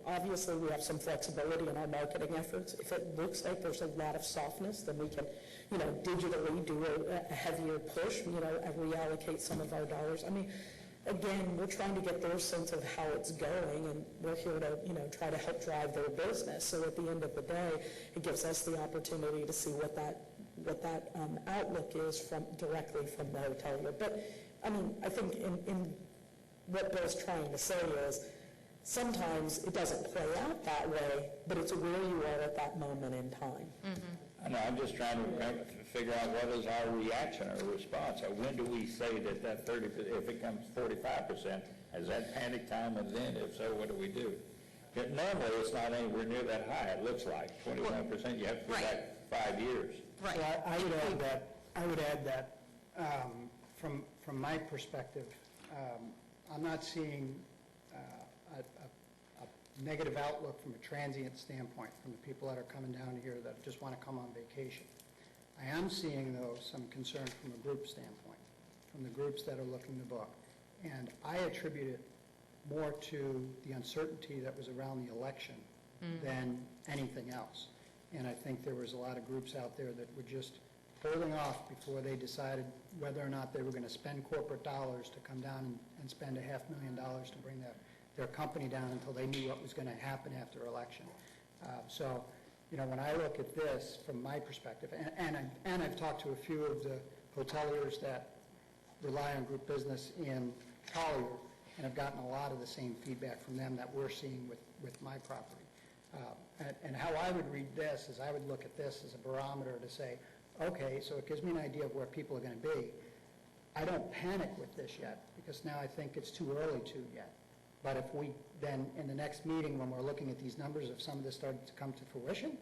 obviously we have some flexibility in our marketing efforts. If it looks like there's a lot of softness, then we can, digitally do a heavier push, reallocate some of our dollars. I mean, again, we're trying to get their sense of how it's going, and we're here to, try to help drive their business. So at the end of the day, it gives us the opportunity to see what that outlook is directly from the hotelier. But I mean, I think in what Bill's trying to say is sometimes it doesn't play out that way, but it's where you are at that moment in time. Mm-hmm. I know, I'm just trying to figure out what is our reaction or response. Or when do we say that 30%, if it comes 45%, is that panic time? And then if so, what do we do? Normally, it's not anywhere near that high, it looks like. 21%, you have to go back 5 years. Right. Well, I would add that from my perspective, I'm not seeing a negative outlook from a transient standpoint from the people that are coming down here that just want to come on vacation. I am seeing, though, some concern from a group standpoint, from the groups that are looking to book. And I attribute it more to the uncertainty that was around the election than anything else. And I think there was a lot of groups out there that were just holding off before they decided whether or not they were going to spend corporate dollars to come down and spend $500,000 to bring their company down until they knew what was going to happen after election. So, when I look at this from my perspective, and I've talked to a few of the hoteliers that rely on group business in Collier, and have gotten a lot of the same feedback from them that we're seeing with my property. And how I would read this is I would look at this as a barometer to say, okay, so it gives me an idea of where people are going to be. I don't panic with this yet, because now I think it's too early to yet. But if we then, in the next meeting, when we're looking at these numbers, if some of this started to come to fruition,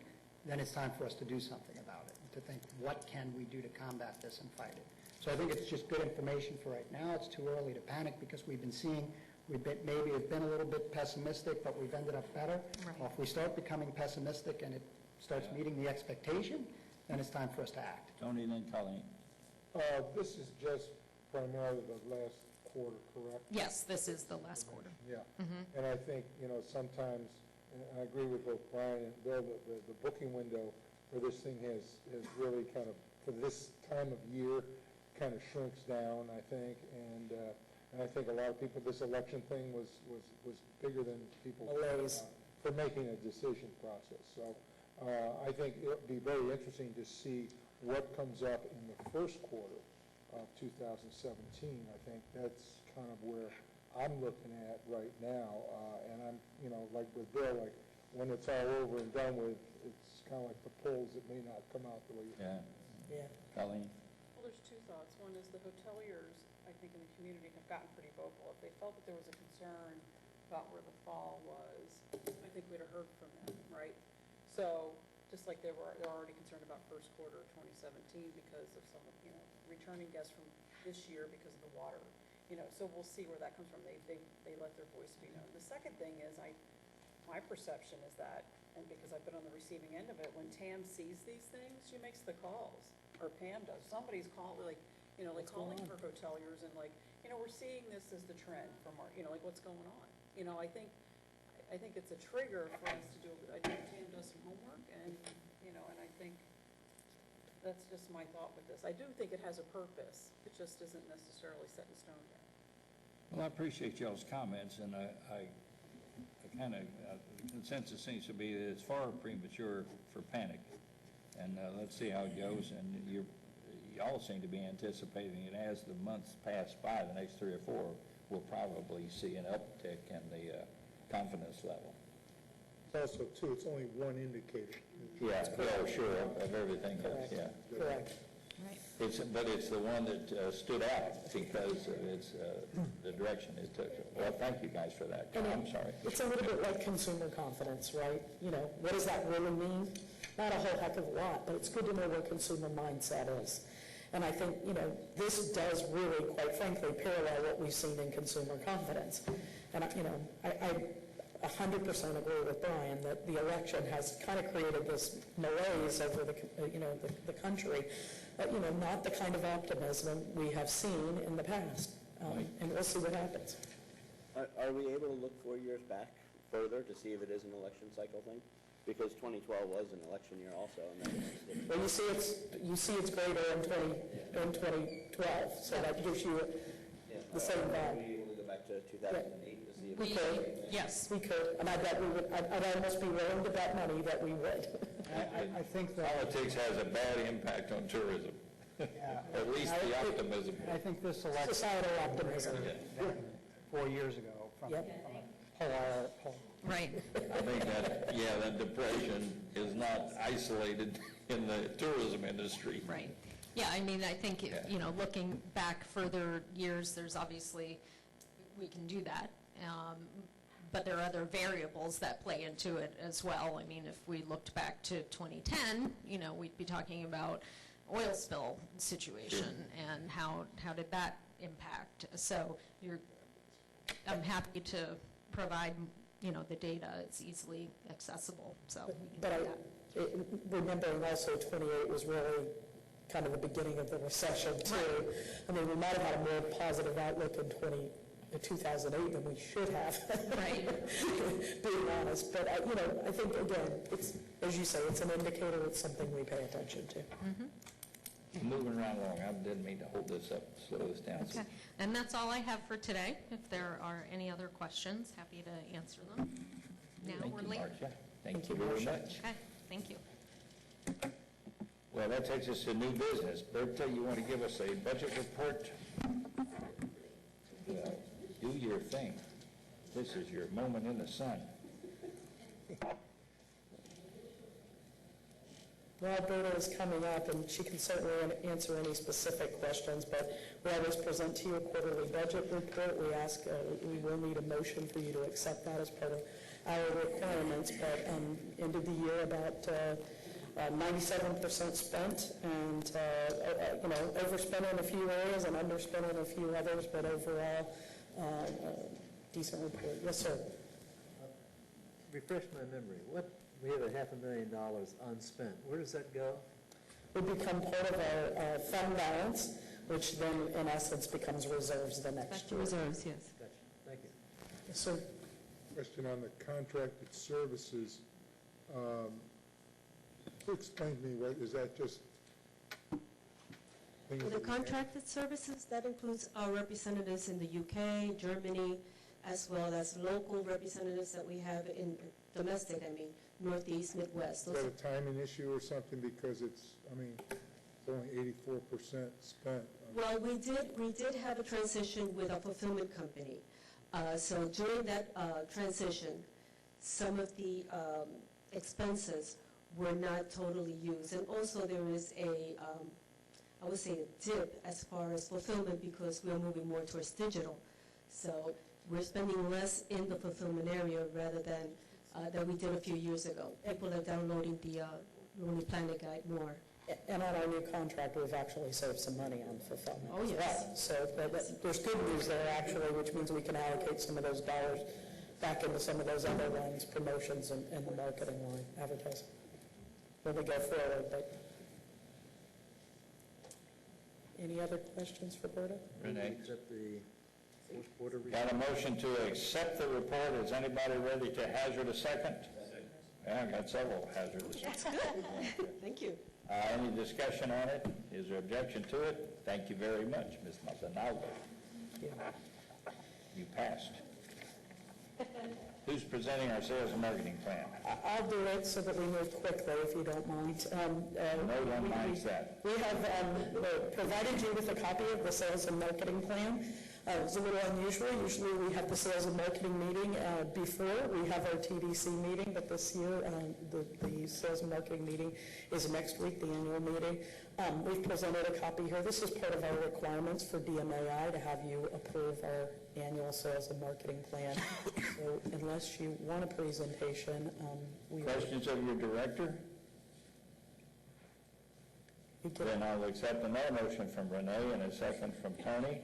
then it's time for us to do something about it, and to think, what can we do to combat this and fight it? So I think it's just good information for right now. It's too early to panic, because we've been seeing, maybe have been a little bit pessimistic, but we've ended up better. Right. Well, if we start becoming pessimistic and it starts meeting the expectation, then it's time for us to act. Tony, then Colleen. This is just primarily the last quarter, correct? Yes, this is the last quarter. Yeah. And I think, sometimes, and I agree with both Brian and Bill, the booking window for this thing has really kind of, for this time of year, kind of shrinks down, I think. And I think a lot of people, this election thing was bigger than people for making a decision process. So I think it'll be very interesting to see what comes up in the first quarter of 2017. I think that's kind of where I'm looking at right now. And I'm, like with Bill, like when it's all over and done with, it's kind of like the polls that may not come out the way you think. Yeah. Colleen? Well, there's two thoughts. One is the hoteliers, I think, in the community have gotten pretty vocal. If they felt that there was a concern about where the fall was, I think we'd have heard from them, right? So just like they're already concerned about first quarter of 2017 because of some, returning guests from this year because of the water, so we'll see where that comes from. They let their voice be known. The second thing is my perception is that, and because I've been on the receiving end of it, when Tam sees these things, she makes the calls, or Pam does. Somebody's calling, calling for hoteliers and we're seeing this as the trend from our, like what's going on. I think it's a trigger for us to do, I think Tam does some homework and I think that's just my thought with this. I do think it has a purpose. It just isn't necessarily set in stone yet. Well, I appreciate y'all's comments, and I kind of, the consensus seems to be that it's far premature for panic. And let's see how it goes, and y'all seem to be anticipating it as the months pass by, the next 3 or 4, we'll probably see an uptick in the confidence level. It's also, too, it's only one indicator. Yeah, sure, of everything else, yeah. Correct. But it's the one that stood out because of its, the direction it took. Well, thank you guys for that. I'm sorry. It's a little bit like consumer confidence, right? What does that really mean? Not a whole heck of a lot, but it's good to know where consumer mindset is. And I think, this does really, quite frankly, parallel what we've seen in consumer confidence. And, I 100% agree with Brian that the election has kind of created this malaise over the country, but, not the kind of optimism we have seen in the past. And we'll see what happens. Are we able to look 4 years back further to see if it is an election cycle thing? Because 2012 was an election year also. And well, you see it's greater in 2012, so that gives you the same Are vibe. we able to go back to 2008 to see if We could. Yes. We could, and I bet we would. I'd almost be willing to bet money that we would. I think that... Politics has a bad impact on tourism, at least the optimism. I think this election... Societal optimism. 4 years ago from a poll. Right. I think that depression is not isolated in the tourism industry. Right. Yeah, I think, looking back further years, there's obviously, we can do that. But there are other variables that play into it as well. If we looked back to 2010, we'd be talking about oil spill situation and how did that impact. So I'm happy to provide the data is easily accessible, so. But remembering also 28 was really kind of the beginning of the recession too. Right. We might have had a more positive outlook in 2008 than we should have. Right. Being honest, but I think again, it's, as you say, it's an indicator. It's something we pay attention to. Mm-hmm. Moving right along, I didn't mean to hold this up, slow this down. Okay, and that's all I have for today. If there are any other questions, happy to answer them. Now or later. Thank you very much. Okay, thank you. Well, that takes us to new business. Bertha, you want to give us a budget report? Do your thing. This is your moment in the sun. Well, Berta is coming up, and she can certainly answer any specific questions, but we always present to you a quarterly budget report. We will need a motion for you to accept that as part of our requirements, but end of the year about 97% spent, and overspent in a few areas and underspent in a few others, but overall, decent report. Yes, sir. Refresh my memory. We have $500,000 unspent. Where does that go? It would become part of our fund balance, which then, in essence, becomes reserves the next year. Reserves, yes. Gotcha. Thank you. Yes, sir. Question on the contracted services. Explain to me, is that just things For the that we have? contracted services, that includes our representatives in the UK, Germany, as well as local representatives that we have in domestic, Northeast, Midwest. Is that a timing issue or something, because it's only 84% spent? Well, we did have a transition with a fulfillment company. So during that transition, some of the expenses were not totally used. And also there is I would say a dip as far as fulfillment because we're moving more towards digital. So we're spending less in the fulfillment area rather than we did a few years ago. People are downloading the Lonely Planet Guide more. And on our new contract, we've actually saved some money on fulfillment Oh, as yes. well. So there's good news there, actually, which means we can allocate some of those dollars back into some of those other lines, promotions and the marketing line, advertising, when we go forward. But any other questions for Berta? Renee? Except the Got a motion to accept the report. Is anybody ready to hazard a second? Yeah, I got several hazards. That's good. Thank you. Any discussion on it? Is there objection to it? Thank you very much, Ms. Maldonado. You passed. Who's presenting our sales and marketing plan? I'll do it so that we move quickly, if you don't mind. No one minds that. We have provided you with a copy of the sales and marketing plan. It's a little unusual. Usually we have the sales and marketing meeting before we have our TDC meeting, but this year the sales and marketing meeting is next week, the annual meeting. We've presented a copy here. This is part of our requirements for DMAI to have you approve our annual sales and marketing plan. So unless you want a presentation, we... Questions of your director? Then I'll accept another motion from Renee and a second from Tony.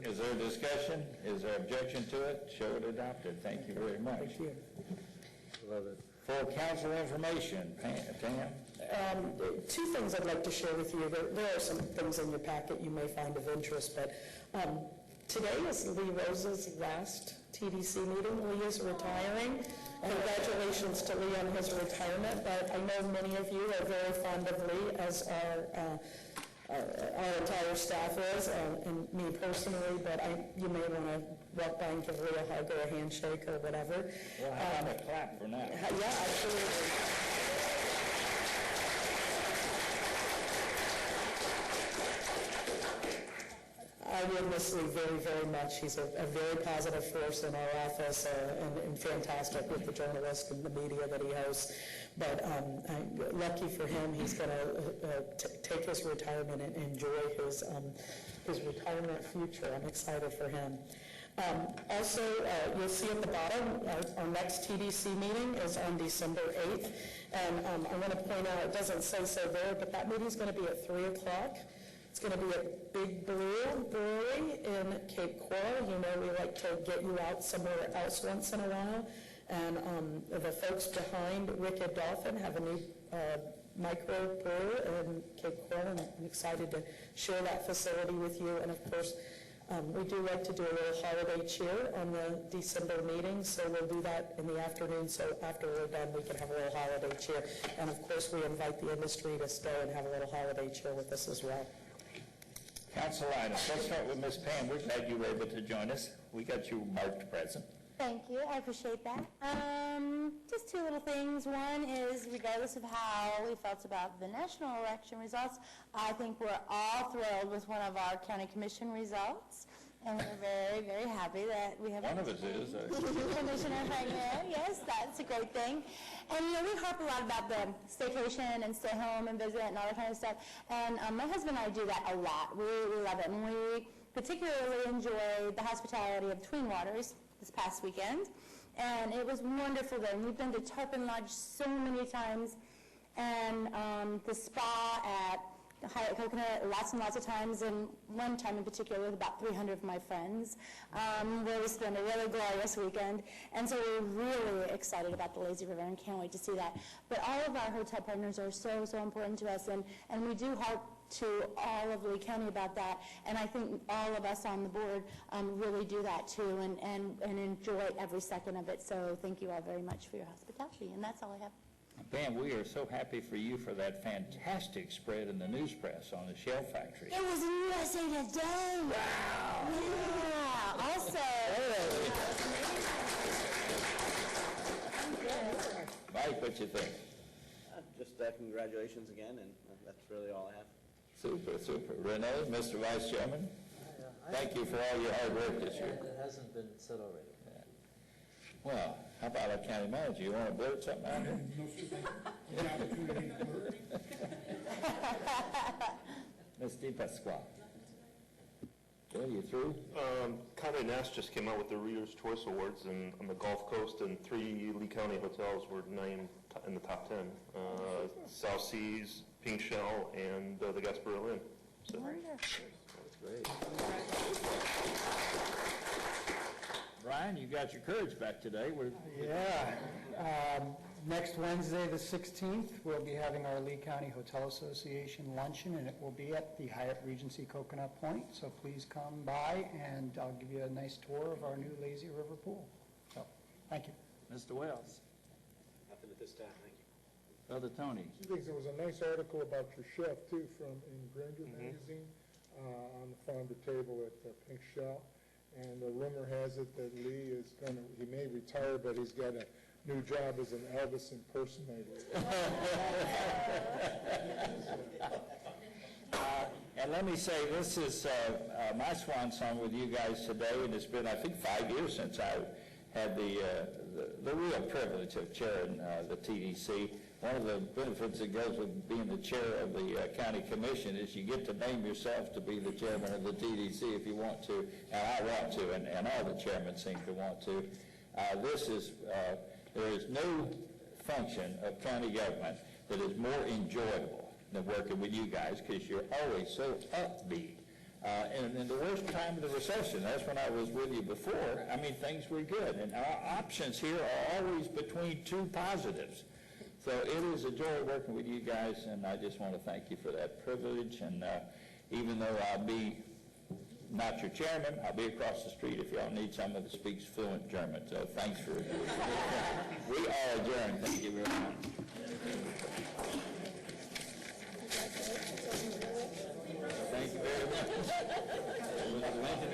Is there discussion? Is there objection to it? Show it adopted. Thank you very much. Thank you. Love it. For council information, Pam? Two things I'd like to share with you. There are some things in your packet you may find of interest, but today is Lee Rose's last TDC meeting. Lee is retiring. Congratulations to Lee on his retirement, but I know many of you are very fond of Lee, as our entire staff is, and me personally, but you may want to walk by and give Lee a hug or a handshake or whatever. Well, how about a clap for now? Yeah, absolutely. I will miss Lee very, very much. He's a very positive force in our office and fantastic with the journalists and the media that he hosts. But lucky for him, he's going to take his retirement and enjoy his retirement future. I'm excited for him. Also, you'll see at the bottom, our next TDC meeting is on December 8th. And I want to point out, it doesn't say so there, but that meeting is going to be at 3 o'clock. It's going to be at Big Blue Brewery in Cape Coral. You know, we like to get you out somewhere else once in a while. And the folks behind Wicked Dolphin have a new micro brewer in Cape Coral, and I'm excited to share that facility with you. And of course, we do like to do a little holiday cheer on the December meeting, so we'll do that in the afternoon, so after we're done, we can have a little holiday cheer. And of course, we invite the industry to stay and have a little holiday cheer with us as well. Council items. Let's start with Ms. Pam. We're glad you were able to join us. We got you marked present. Thank you. I appreciate that. Just two little things. One is, regardless of how we felt about the national election results, I think we're all thrilled with one of our county commission results. And we're very, very happy that we have one of us is commissioner right here. Yes, that's a great thing. And you know, we harp a lot about the staycation and stay home and visit and all that kind of stuff. And my husband and I do that a lot. We love it. And we particularly enjoyed the hospitality of Twin Waters this past weekend. And it was wonderful there. And we've been to Tarpon Lodge so many times. And the spa at Hyatt Coconut lots and lots of times, and one time in particular with about 300 of my friends, where we spent a really glorious weekend. And so we're really excited about the Lazy River and can't wait to see that. But all of our hotel partners are so, so important to us, and we do harp to all of Lee County about that, and I think all of us on the board really do that too, and enjoy every second of it. So thank you all very much for your hospitality, and that's all I have. Pam, we are so happy for you for that fantastic spread in the news press on the shell factory. It was in USA Today. Wow. Yeah. Also. Mike, what you think? Just congratulations again, and that's really all I have. Super, super. Renee, Mr. Vice Chairman, thank you for all your hard work this year. It hasn't been said already. Well, how about our county manager? You want to blurt something out here? Ms. DePasqua. Okay, you through? Condé Nast just came out with the Reader's Choice Awards on the Gulf Coast, and 3 Lee County hotels were named in the top 10. South Seas, Pink Shell, and the Gasparilla Inn. So. That's great. Brian, you got your courage back today. Next Wednesday, the 16th, we'll be having our Lee County Hotel Association luncheon, and it will be at the Hyatt Regency Coconut Point. So please come by, and I'll give you a nice tour of our new lazy river pool. So, thank you. Mr. Wells, Nothing at this time, thank you. Brother Tony. Two things. There was a nice article about your chef, too, in Granger magazine, on the farm to table at Pink Shell. And the rumor has it that Lee is he may retire, but he's got a new job as an Elvis impersonator. And let me say, this is my swan song with you guys today, and it's been, I think, 5 years since I had the real privilege of chairing the TDC. One of the benefits that goes with being the chair of the county commission is you get to name yourself to be the chairman of the TDC if you want to, and I want to, and all the chairmen seem to want to. There is no function of county government that is more enjoyable than working with you guys, because you're always so upbeat. And in the worst time of the recession, that's when I was with you before, I mean, things were good. And our options here are always between two positives. So it is a joy working with you guys, and I just want to thank you for that privilege. And even though I'll be not your chairman, I'll be across the street if y'all need someone that speaks fluent German. So thanks for we are adjourned. Thank you very much. Thank you very much. Mr. Lincoln,